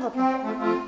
Отново пак.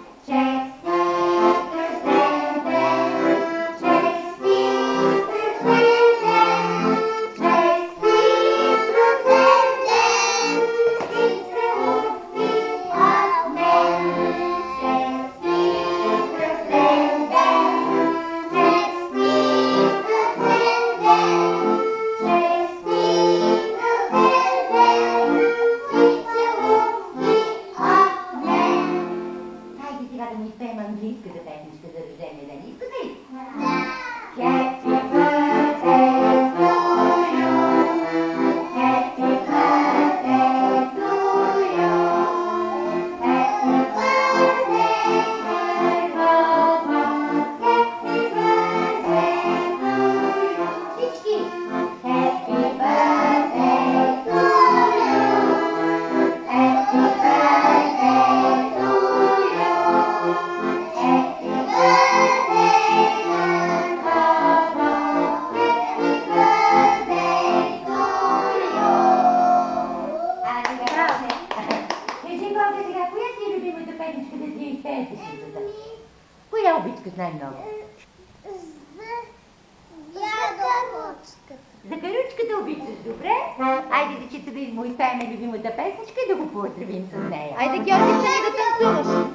Коя обичкаш най-много? За Каручката обичаш, добре? Айде, дечица, да му изпеем любимата песничка и да го поздравим с нея. Айде, Георги, стани да танцуваш.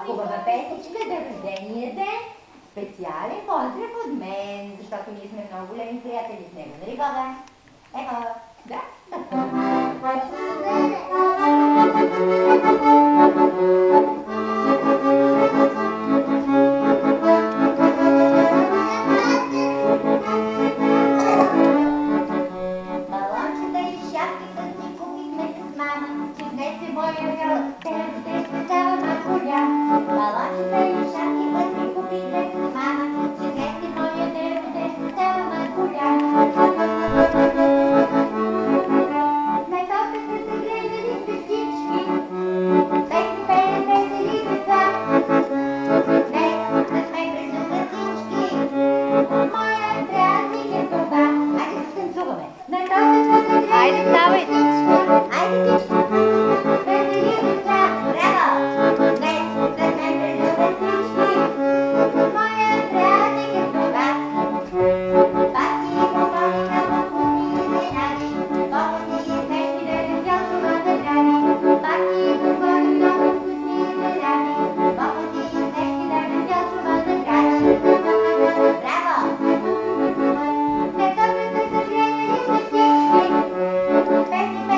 Хубава песечка за рождения ден. Специален поздрав от мен, защото ние сме много големи приятели с него. Нали, Бога? Ево, да? Балончета и шапките си купихме с мама, че днес е моя ден, става малко голям. Балончета и шапките си купихме с мама, че днес е моя ден, става малко голям. На тортата са гледали всички, песни пеят весели деца. Днес да сме през всички, моя празник е това. Айде да танцуваме. На тортата са гледали. Айде, ставайте. Айде всички. Весели деца. Браво! Днес да сме през всички, моя празник е това. Паки и помолиха в кухните нани, помощи и смешки да не чувстват здрави. Паки и помолиха в кухните нани, помощи и смешки да не чувстват здрави. Браво! На тортата са гледали всички, песни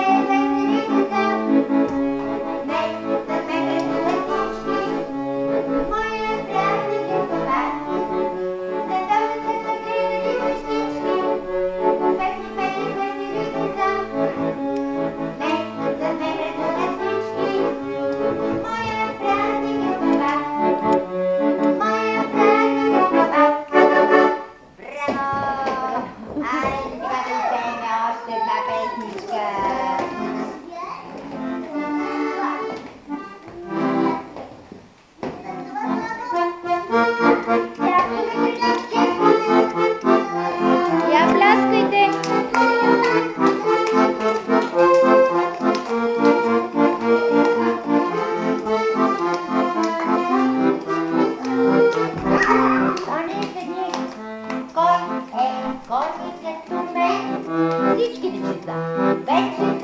всички дечица. Вече